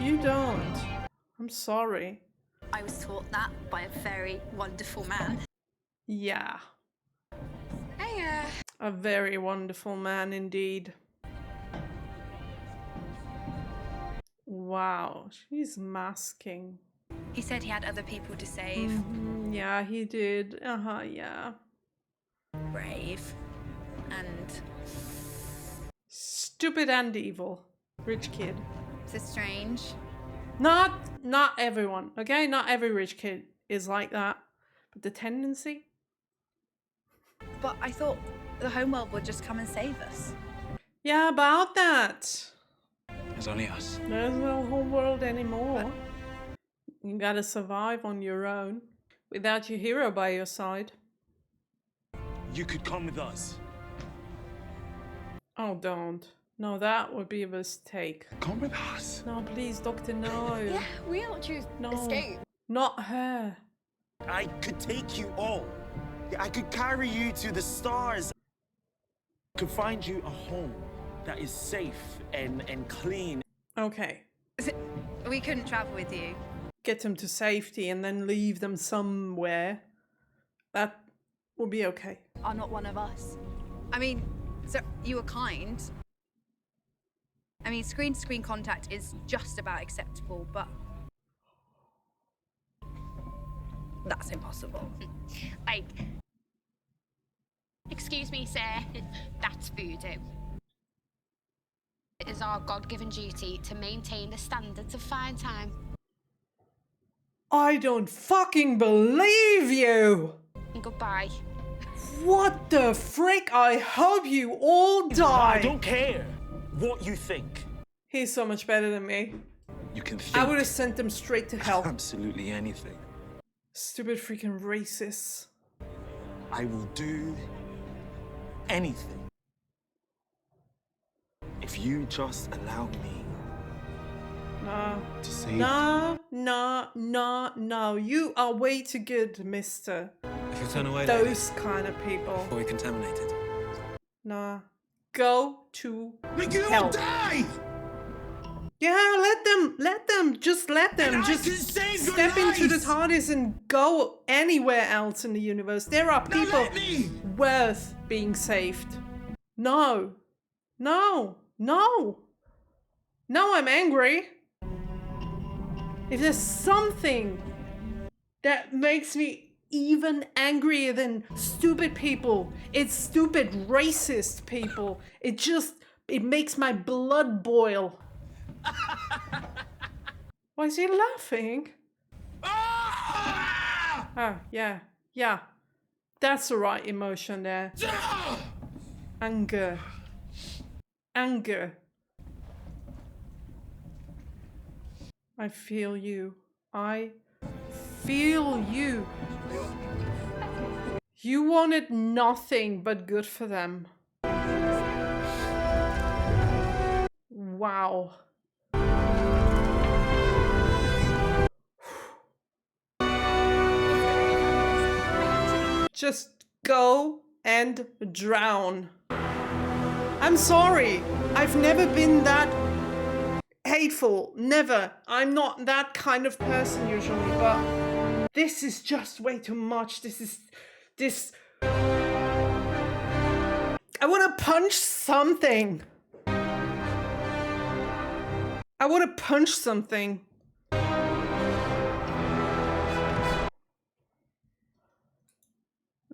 You don't. I'm sorry. I was taught that by a very wonderful man. Yeah. Hey, A very wonderful man indeed. Wow, she's masking. He said he had other people to save. Yeah, he did. Yeah. brave and Stupid and evil. Rich kid. Is this strange? Not everyone, okay? Not every rich kid is like that. But the tendency? But I thought the homeworld would just come and save us. Yeah, about that. There's only us. There's no whole world anymore. You gotta survive on your own. Without your hero by your side. You could come with us. Oh, don't. No, that would be a mistake. Come with us. No, please, Doctor, no. yeah, we don't choose No. escape. Not her. I could take you all. I could carry you to the stars. I could find you a home that is safe and clean. Okay. We couldn't travel with you. Get them to safety and then leave them somewhere. That will be okay. Are not one of us. I mean, so you were kind. I mean, screen-to-screen contact is just about acceptable, but that's impossible. Like, excuse me, sir, that's voodoo. It is our God-given duty to maintain the standards of fine time. I don't fucking believe you! Goodbye. What the frick? I hope you all die! I don't care what you think. He's so much better than me. You can think I would have sent them straight to hell. absolutely anything. Stupid freaking racists. I will do anything if you just allow me No. to save No. You are way too good, mister. If you turn away Those kind of people. before we contaminated. Nah. Go to Make you hell. all die! Yeah, let them, just let them. And I just can save your step into the lives! TARDIS and go anywhere else in the universe. There are Now people let me! worth being saved. No, I'm angry. If there's something that makes me even angrier than stupid people, it's stupid racist people. It makes my blood boil. Why is he laughing? Oh, yeah. That's the right emotion there. Anger. I feel you. You wanted nothing but good for them. Wow. Just go and drown. I'm sorry. I've never been that hateful. Never. I'm not that kind of person usually, but this is just way too much. I want to punch something.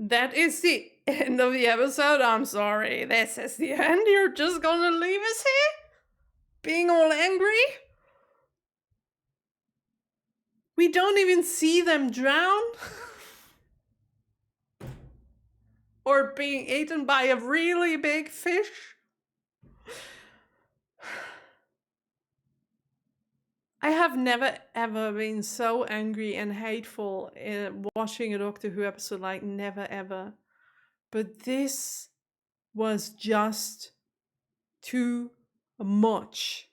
That is the end of the episode. I'm sorry. This is the end. You're just gonna leave us here? Being all angry? We don't even see them drown? Or being eaten by a really big fish? I have never ever been so angry and hateful in watching a Doctor Who episode, like never ever. But this was just too much.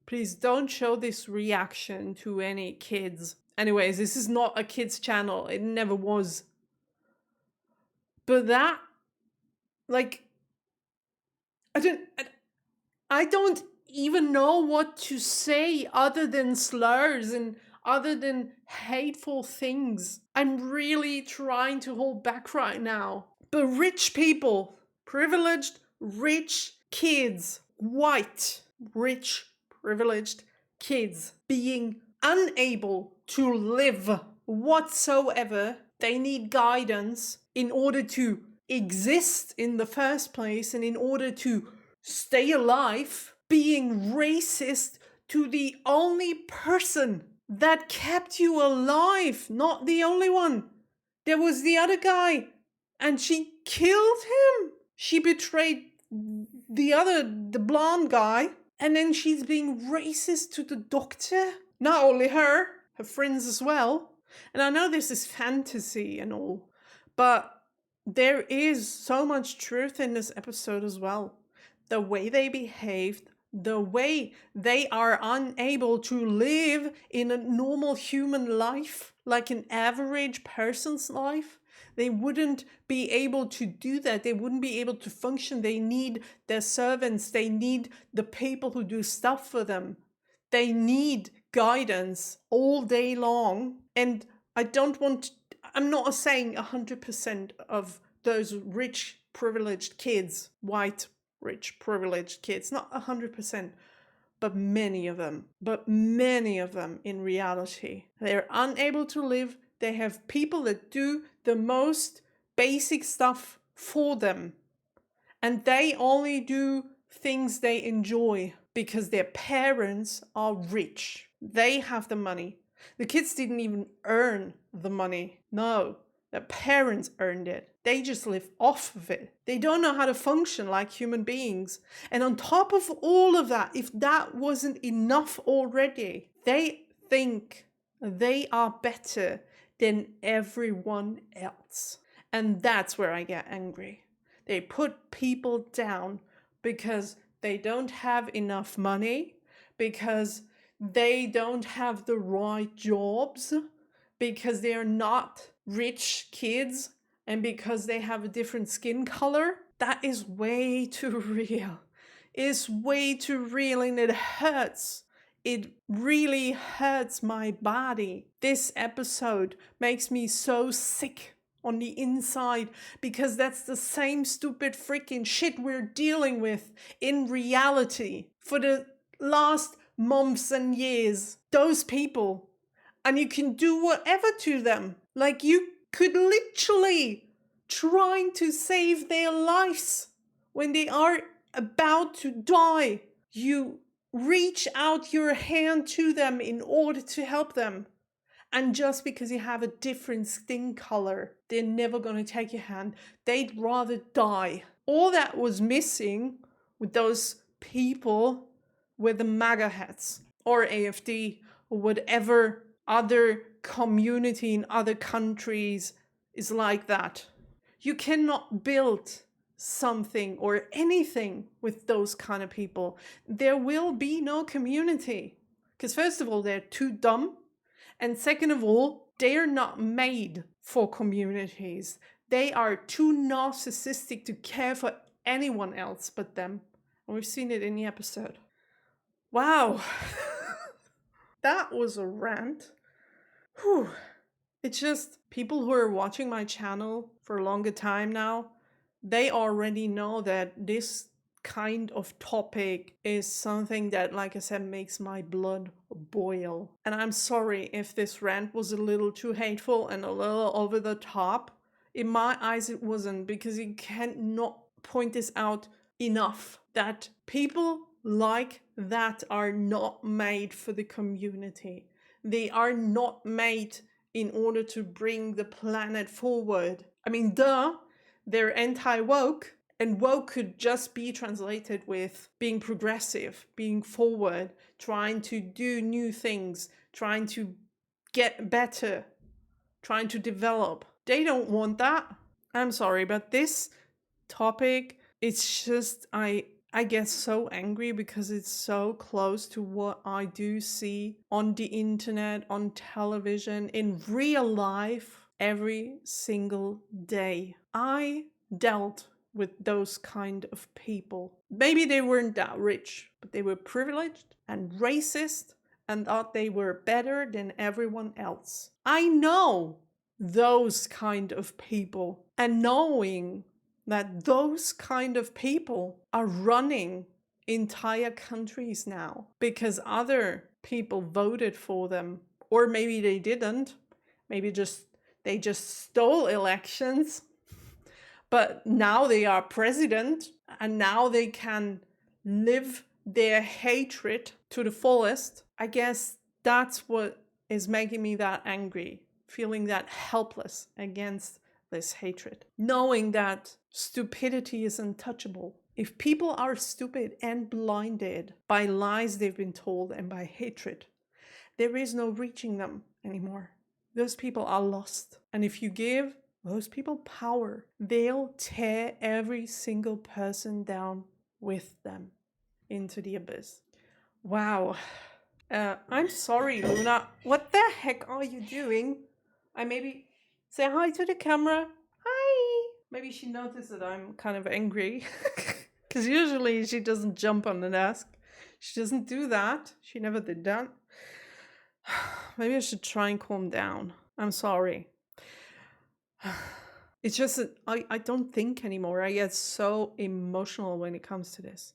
Please don't show this reaction to any kids. Anyways, this is not a kids channel. It never was. But that, like, I don't even know what to say other than slurs and other than hateful things. I'm really trying to hold back right now. But rich people, privileged, rich kids, white, rich, privileged kids being unable to live whatsoever, they need guidance in order to exist in the first place and in order to stay alive, being racist to the only person that kept you alive, not the only one. There was the other guy, and she killed him. She betrayed the blonde guy, and then she's being racist to the Doctor. Not only her friends as well. And I know this is fantasy and all, but there is so much truth in this episode as well. The way they behaved, the way they are unable to live in a normal human life, like an average person's life. They wouldn't be able to do that. They wouldn't be able to function. They need their servants. They need the people who do stuff for them. They need guidance all day long. And I'm not saying 100% of those rich, privileged kids, white, rich, privileged kids, not 100%, but many of them in reality. They're unable to live. They have people that do the most basic stuff for them. And they only do things they enjoy because their parents are rich. They have the money. The kids didn't even earn the money. No, their parents earned it. They just live off of it. They don't know how to function like human beings. And on top of all of that, if that wasn't enough already, they think they are better than everyone else. And that's where I get angry. They put people down because they don't have enough money, because they don't have the right jobs, because they're not rich kids, and because they have a different skin color. That is way too real. It's way too real, and it hurts. It really hurts my body. This episode makes me so sick on the inside, because that's the same stupid freaking shit we're dealing with in reality for the last months and years. Those people. And you can do whatever to them. Like, you could literally trying to save their lives when they are about to die. You reach out your hand to them in order to help them. And just because you have a different skin color, they're never going to take your hand. They'd rather die. All that was missing with those people with the MAGA hats or AFD or whatever other community in other countries is like that. You cannot build something or anything with those kind of people. There will be no community. Because first of all, they're too dumb. And second of all, they're not made for communities. They are too narcissistic to care for anyone else but them. And we've seen it in the episode. Wow. That was a rant. Whew. It's just people who are watching my channel for a longer time now, they already know that this kind of topic is something that, like I said, makes my blood boil. And I'm sorry if this rant was a little too hateful and a little over the top. In my eyes, it wasn't, because you cannot point this out enough, that people like that are not made for the community. They are not made in order to bring the planet forward. I mean, duh, they're anti-woke, And woke could just be translated with being progressive, being forward, trying to do new things, trying to get better, trying to develop. They don't want that. I'm sorry, but this topic, it's just, I get so angry because it's so close to what I do see on the internet, on television, in real life, every single day. I dealt with those kind of people. Maybe they weren't that rich, but they were privileged and racist and thought they were better than everyone else. I know those kind of people, and knowing that those kind of people are running entire countries now because other people voted for them, or maybe they didn't, maybe they just stole elections, but now they are president and now they can live their hatred to the fullest. I guess that's what is making me that angry, feeling that helpless against this hatred, knowing that stupidity is untouchable. If people are stupid and blinded by lies they've been told and by hatred, there is no reaching them anymore. Those people are lost. And if you give those people power, they'll tear every single person down with them into the abyss. Wow. I'm sorry, Luna. What the heck are you doing? I maybe say hi to the camera. Hi. Maybe she noticed that I'm kind of angry. Because usually she doesn't jump on the desk. She doesn't do that. She never did that. Maybe I should try and calm down. I'm sorry. It's just that I don't think anymore. I get so emotional when it comes to this.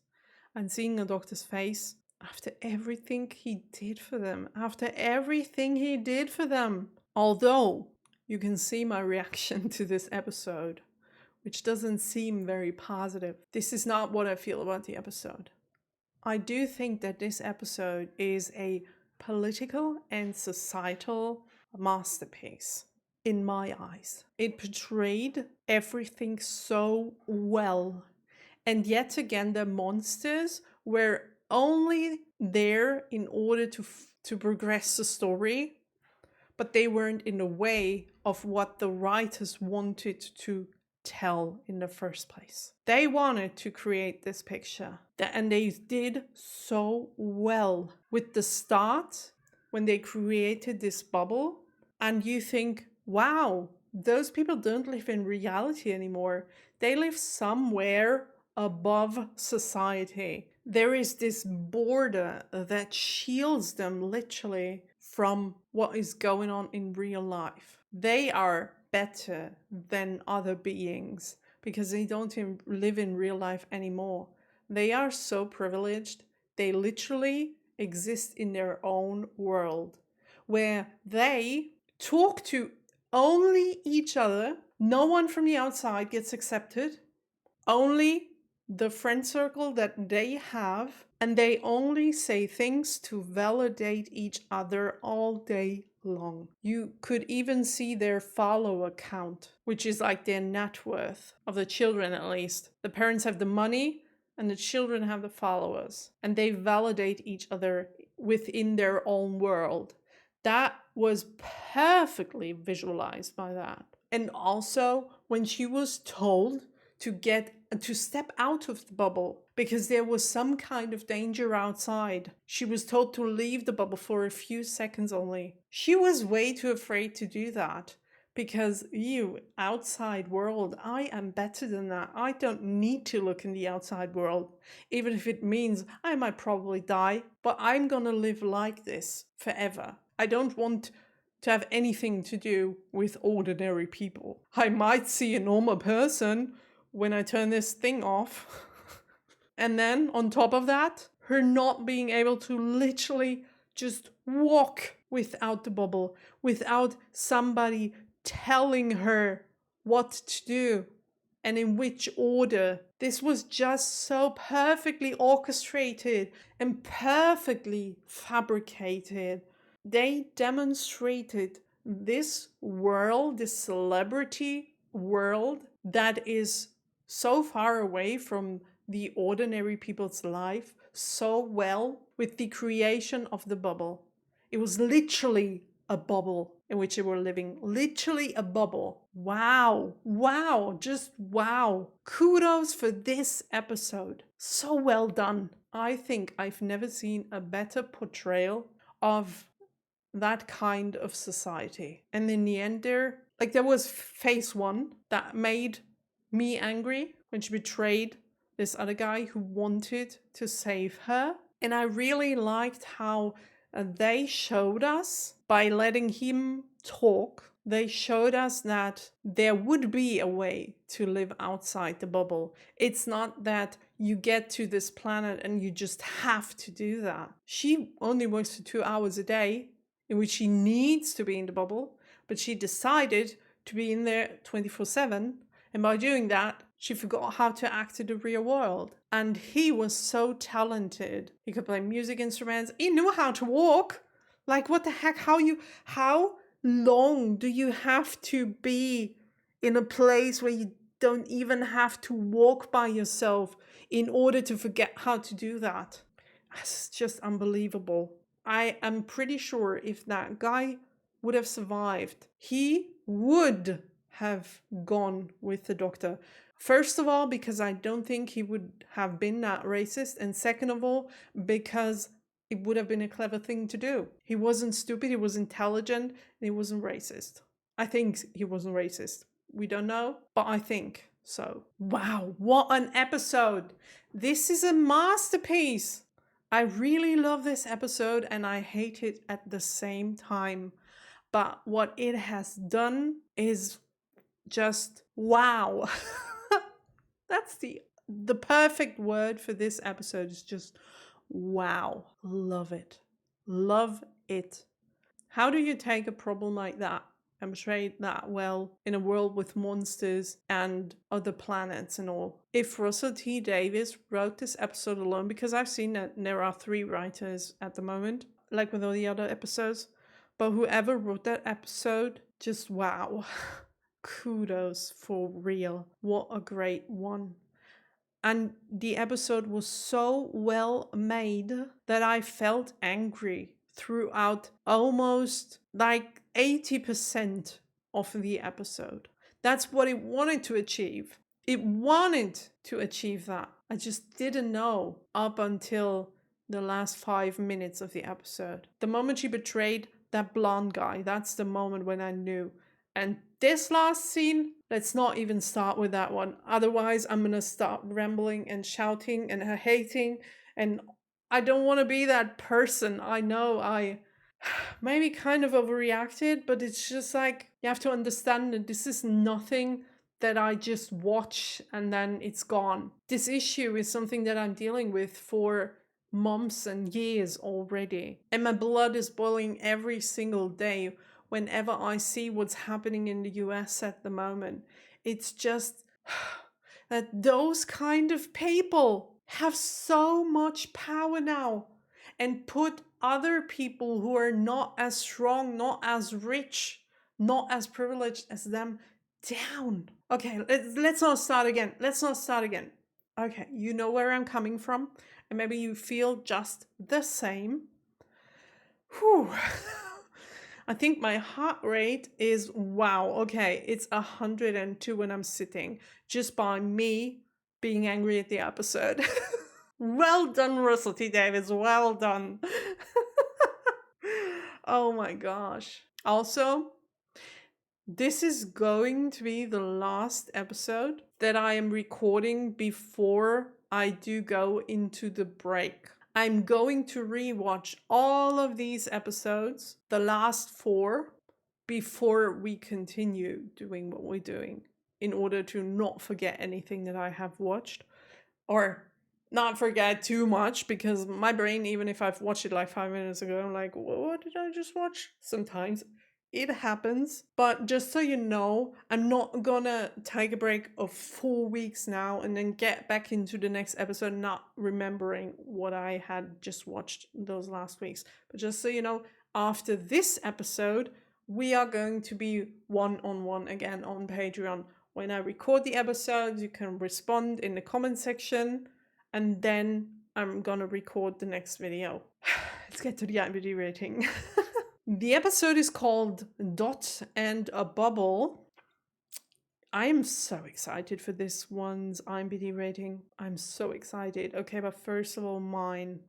And seeing a doctor's face after everything he did for them. Although you can see my reaction to this episode, which doesn't seem very positive. This is not what I feel about the episode. I do think that this episode is a political and societal masterpiece. In my eyes, it portrayed everything so well. And yet again, the monsters were only there in order to progress the story, but they weren't in the way of what the writers wanted to tell in the first place. They wanted to create this picture, and they did so well with the start when they created this bubble, and you think, wow, those people don't live in reality anymore. They live somewhere above society. There is this border that shields them literally from what is going on in real life. They are better than other beings because they don't live in real life anymore. They are so privileged. They literally exist in their own world where they talk to only each other. No one from the outside gets accepted. Only the friend circle that they have, and they only say things to validate each other all day long. You could even see their follower count, which is like their net worth of the children, at least. The parents have the money and the children have the followers, and they validate each other within their own world. That was perfectly visualized by that. And also when she was told to step out of the bubble because there was some kind of danger outside. She was told to leave the bubble for a few seconds only. She was way too afraid to do that because outside world, I am better than that. I don't need to look in the outside world, even if it means I might probably die, but I'm gonna live like this forever. I don't want to have anything to do with ordinary people. I might see a normal person when I turn this thing off. And then on top of that, her not being able to literally just walk without the bubble, without somebody telling her what to do and in which order. This was just so perfectly orchestrated and perfectly fabricated. They demonstrated this world, this celebrity world that is so far away from the ordinary people's life so well with the creation of the bubble. It was literally a bubble in which they were living. Literally a bubble. Wow. Wow. Just wow. Kudos for this episode. So well done. I think I've never seen a better portrayal of that kind of society. And in the end there was phase one that made me angry when she betrayed this other guy who wanted to save her. And I really liked how they showed us, by letting him talk, they showed us that there would be a way to live outside the bubble. It's not that you get to this planet and you just have to do that. She only works for 2 hours a day, in which she needs to be in the bubble, but she decided to be in there 24/7. And by doing that, she forgot how to act in the real world. And he was so talented. He could play music instruments. He knew how to walk. Like, what the heck? How long do you have to be in a place where you don't even have to walk by yourself in order to forget how to do that? It's just unbelievable. I am pretty sure if that guy would have survived, he would have gone with the doctor. First of all, because I don't think he would have been that racist. And second of all, because it would have been a clever thing to do. He wasn't stupid, he was intelligent, and he wasn't racist. I think he wasn't racist. We don't know, but I think so. Wow, what an episode. This is a masterpiece. I really love this episode and I hate it at the same time. But what it has done is just wow. That's the perfect word for this episode, is just wow. Love it. Love it. How do you take a problem like that and portray it that well in a world with monsters and other planets and all? If Russell T Davies wrote this episode alone, because I've seen that there are 3 writers at the moment, like with all the other episodes, but whoever wrote that episode, just wow. Kudos for real. What a great one. And the episode was so well made that I felt angry throughout almost like 80% of the episode. That's what it wanted to achieve. It wanted to achieve that. I just didn't know up until the last 5 minutes of the episode. The moment she betrayed that blonde guy, that's the moment when I knew. And this last scene, let's not even start with that one. Otherwise, I'm going to start rambling and shouting and hating. And I don't want to be that person. I know I maybe kind of overreacted, but it's just like, you have to understand that this is nothing that I just watch and then it's gone. This issue is something that I'm dealing with for months and years already. And my blood is boiling every single day whenever I see what's happening in the US at the moment. It's just that those kind of people have so much power now and put other people who are not as strong, not as rich, not as privileged as them down. Okay, let's not start again. Okay, you know where I'm coming from, and maybe you feel just the same. Whew. I think my heart rate is, wow, okay, it's 102 when I'm sitting, just by me being angry at the episode. Well done, Russell T Davies, well done. Oh my gosh. Also, this is going to be the last episode that I am recording before I do go into the break. I'm going to rewatch all of these episodes, the last 4, before we continue doing what we're doing, in order to not forget anything that I have watched, or not forget too much, because my brain, even if I've watched it like 5 minutes ago, I'm like, what did I just watch? Sometimes it happens. But just so you know, I'm not gonna take a break of 4 weeks now and then get back into the next episode not remembering what I had just watched those last weeks. But just so you know, after this episode, we are going to be one-on-one again on Patreon, When I record the episodes, you can respond in the comment section, and then I'm gonna record the next video. Let's get to the IMDb rating. The episode is called Dot and a Bubble. I am so excited for this one's IMDb rating. I'm so excited. Okay, but first of all, mine.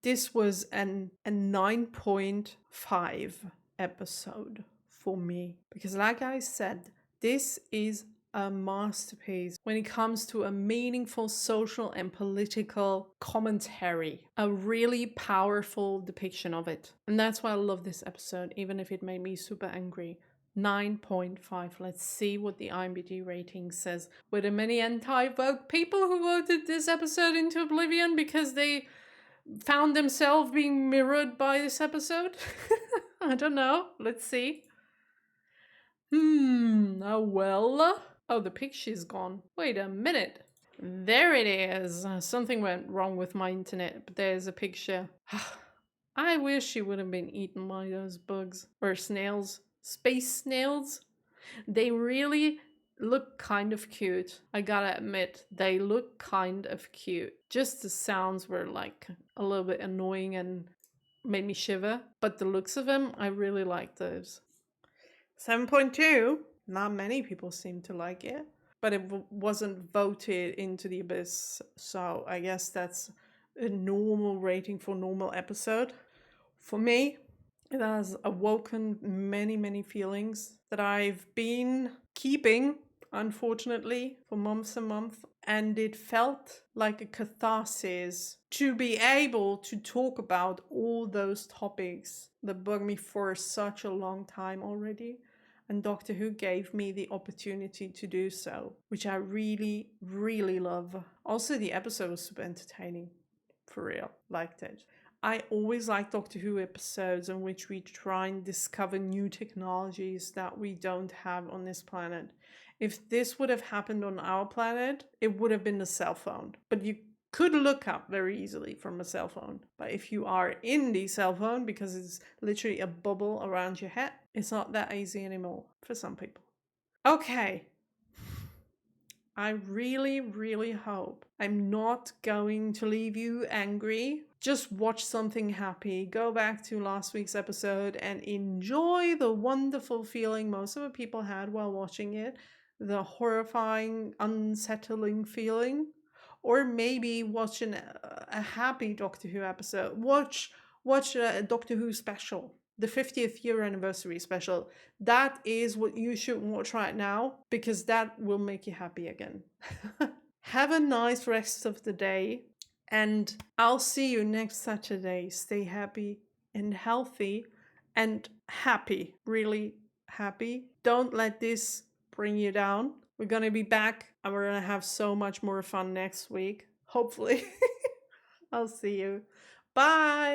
This was a 9.5 episode for me. Because like I said, this is a masterpiece when it comes to a meaningful social and political commentary. A really powerful depiction of it. And that's why I love this episode, even if it made me super angry. 9.5. Let's see what the IMDb rating says. Were there many anti-Vogue people who voted this episode into oblivion because they found themselves being mirrored by this episode? I don't know. Let's see. Oh well. Oh, the picture's gone. Wait a minute. There it is. Something went wrong with my internet, but there's a picture. I wish you would have been eaten by those bugs. Or snails. Space snails. They really look kind of cute. I gotta admit, they look kind of cute. Just the sounds were like a little bit annoying and made me shiver. But the looks of them, I really like those. 7.2. Not many people seem to like it. But it wasn't voted into the abyss. So I guess that's a normal rating for a normal episode. For me, it has awoken many, many feelings that I've been keeping, unfortunately, for months and months. And it felt like a catharsis to be able to talk about all those topics that bug me for such a long time already. And Doctor Who gave me the opportunity to do so, which I really, really love. Also, the episode was super entertaining. For real. Liked it. I always like Doctor Who episodes in which we try and discover new technologies that we don't have on this planet. If this would have happened on our planet, it would have been the cell phone. But you could look up very easily from a cell phone. But if you are in the cell phone, because it's literally a bubble around your head, it's not that easy anymore for some people. Okay. I really, really hope I'm not going to leave you angry. Just watch something happy. Go back to last week's episode and enjoy the wonderful feeling most of the people had while watching it. The horrifying, unsettling feeling. Or maybe watch a happy Doctor Who episode. Watch a Doctor Who special. The 50th year anniversary special. That is what you should watch right now, because that will make you happy again. Have a nice rest of the day, and I'll see you next Saturday. Stay happy and healthy and happy. Really happy. Don't let this bring you down. We're gonna be back and we're gonna have so much more fun next week. Hopefully. I'll see you. Bye.